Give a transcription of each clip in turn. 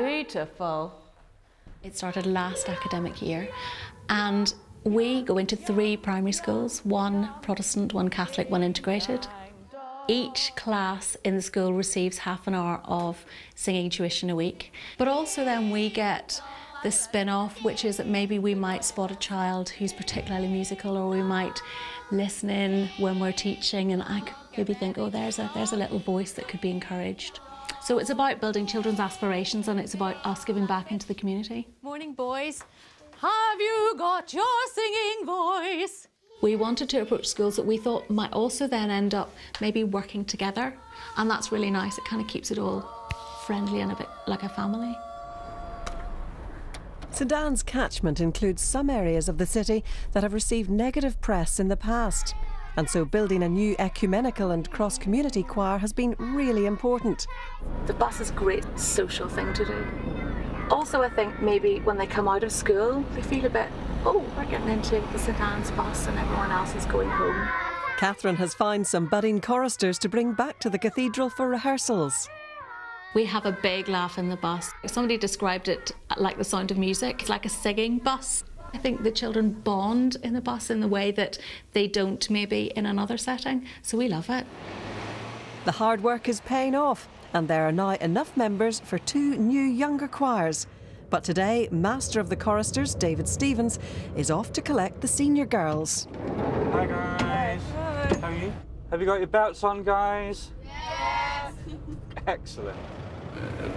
Beautiful. It started last academic year, and we go into 3 primary schools, 1 Protestant, 1 Catholic, 1 integrated. Each class in the school receives half an hour of singing tuition a week. But also then we get the spin-off, which is that maybe we might spot a child who's particularly musical, or we might listen in when we're teaching, and I could maybe think, oh, there's a little voice that could be encouraged. So it's about building children's aspirations, and it's about us giving back into the community. Morning, boys. Have you got your singing voice? We wanted to approach schools that we thought might also then end up maybe working together, and that's really nice. It kind of keeps it all friendly and a bit like a family. St Anne's catchment includes some areas of the city that have received negative press in the past, and so building a new ecumenical and cross-community choir has been really important. The bus is a great social thing to do. Also, I think maybe when they come out of school, they feel a bit, oh, we're getting into the St Anne's bus and everyone else is going home. Catherine has found some budding choristers to bring back to the cathedral for rehearsals. We have a big laugh in the bus. Somebody described it like the sound of music. It's like a singing bus. I think the children bond in the bus in the way that they don't maybe in another setting, so we love it. The hard work is paying off, and there are now enough members for 2 new younger choirs. But today, Master of the Choristers, David Stevens, is off to collect the senior girls. Hi guys. Hi. How are you? Have you got your belts on, guys? Yes! Excellent.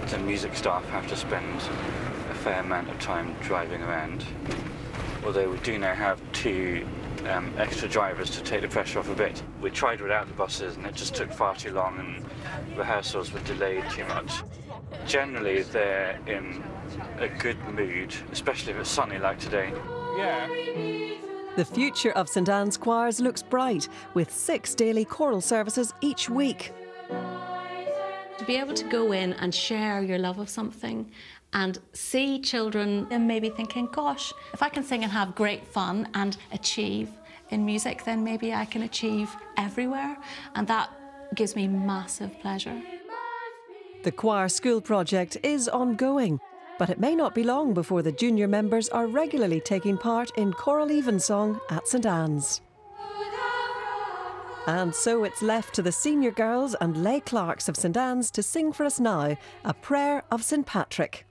The music staff have to spend a fair amount of time driving around, although we do now have 2 extra drivers to take the pressure off a bit. We tried without the buses and it just took far too long, and rehearsals were delayed too much. Generally they're in a good mood, especially if it's sunny like today. Yeah. The future of St Anne's choirs looks bright, with 6 daily choral services each week. To be able to go in and share your love of something and see children and maybe thinking, gosh, if I can sing and have great fun and achieve in music, then maybe I can achieve everywhere, and that gives me massive pleasure. The choir school project is ongoing, but it may not be long before the junior members are regularly taking part in choral evensong at St Anne's. And so it's left to the senior girls and lay clerks of St Anne's to sing for us now a prayer of St Patrick.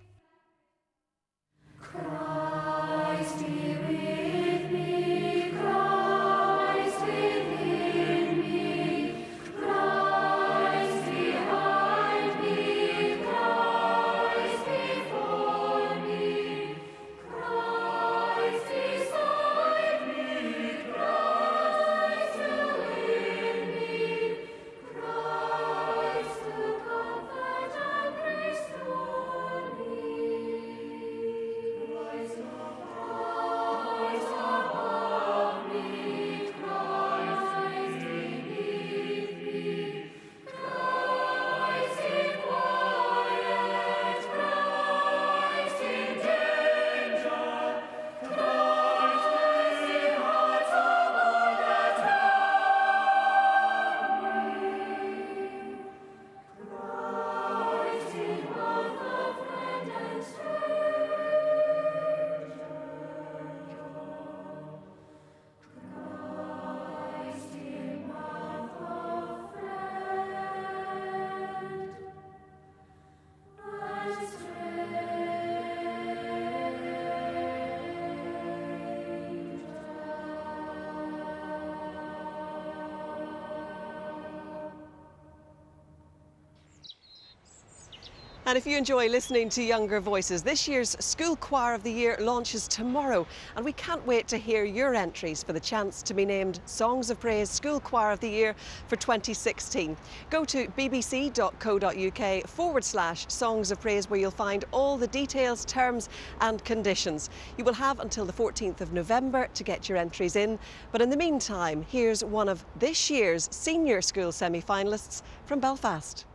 And if you enjoy listening to younger voices, this year's School Choir of the Year launches tomorrow, and we can't wait to hear your entries for the chance to be named Songs of Praise School Choir of the Year for 2016. Go to bbc.co.uk/Songs of Praise, where you'll find all the details, terms and conditions. You will have until the 14th of November to get your entries in, but in the meantime, here's one of this year's senior school semi-finalists from Belfast.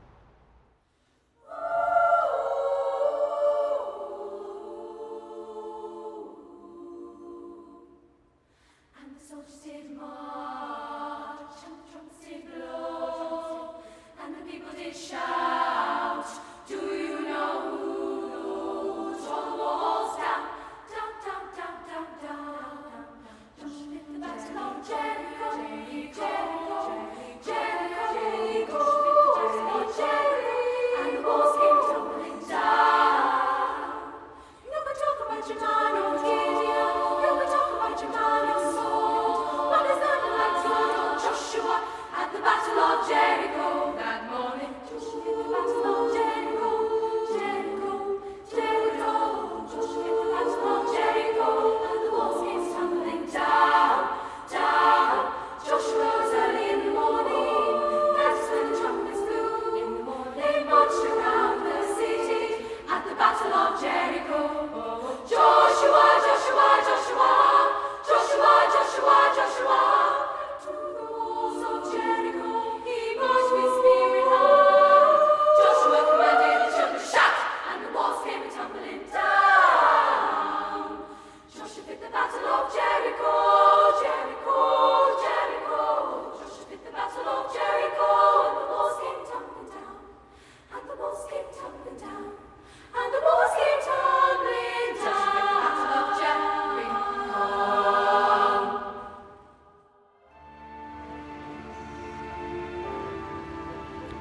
Shout, do you know who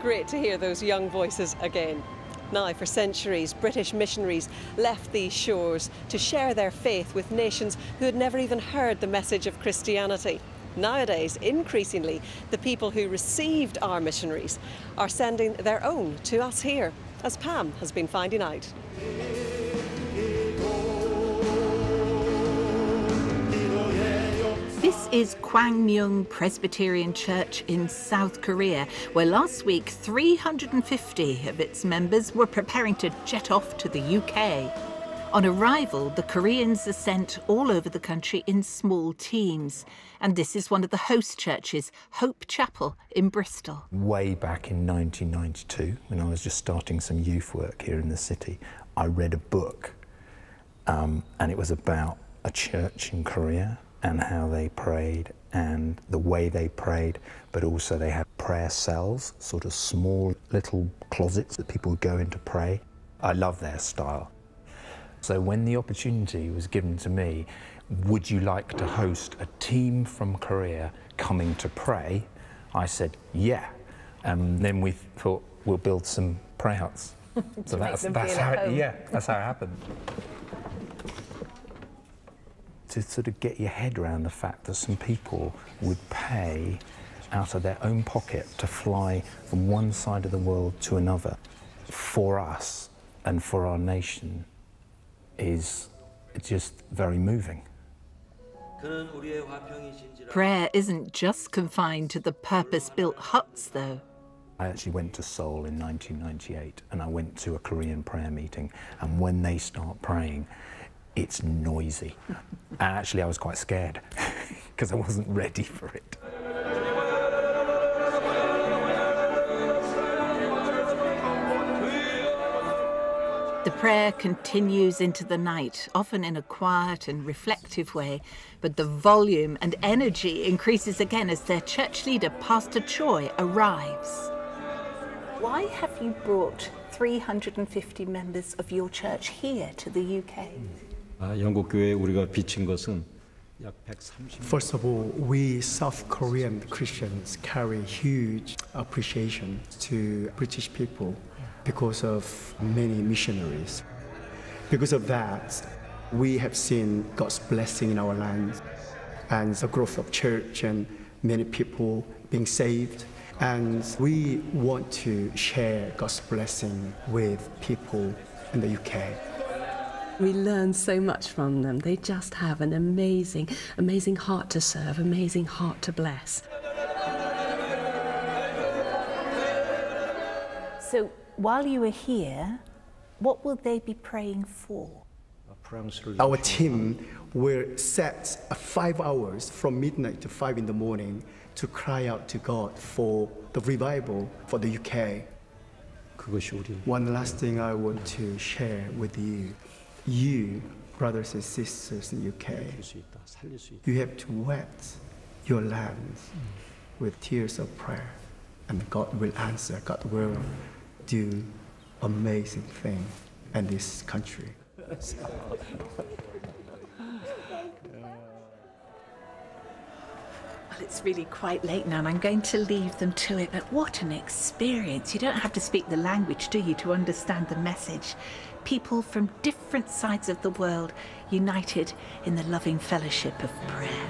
great to hear those young voices again. Now, for centuries, British missionaries left these shores to share their faith with nations who had never even heard the message of Christianity. Nowadays, increasingly, the people who received our missionaries are sending their own to us here, as Pam has been finding out. This is Kwangmyung Presbyterian Church in South Korea, where last week 350 of its members were preparing to jet off to the UK. On arrival, the Koreans are sent all over the country in small teams. And this is one of the host churches, Hope Chapel in Bristol. Way back in 1992, when I was just starting some youth work here in the city, I read a book and it was about a church in Korea and how they prayed and the way they prayed, but also they had prayer cells, sort of small little closets that people would go in to pray. I love their style. So when the opportunity was given to me, would you like to host a team from Korea coming to pray? I said, yeah. And then we thought, we'll build some prayer huts. So that's how it happened. To sort of get your head around the fact that some people would pay out of their own pocket to fly from one side of the world to another for us and for our nation is just very moving. Prayer isn't just confined to the purpose-built huts, though. I actually went to Seoul in 1998 and I went to a Korean prayer meeting, and when they start praying, it's noisy. And actually I was quite scared because I wasn't ready for it. The prayer continues into the night, often in a quiet and reflective way, but the volume and energy increases again as their church leader, Pastor Choi, arrives. Why have you brought 350 members of your church here to the UK? First of all, we South Korean Christians carry huge appreciation to British people because of many missionaries. Because of that, we have seen God's blessing in our land and the growth of church and many people being saved. And we want to share God's blessing with people in the UK. We learn so much from them. They just have an amazing, amazing heart to serve, amazing heart to bless. So while you are here, what will they be praying for? Our team will set 5 hours from midnight to 5 in the morning to cry out to God for the revival for the UK. One last thing I want to share with you. You, brothers and sisters in the UK, you have to wet your lands with tears of prayer, and God will answer. God will do amazing thing in this country. Well, it's really quite late now and I'm going to leave them to it, but what an experience. You don't have to speak the language, do you, to understand the message? People from different sides of the world united in the loving fellowship of prayer.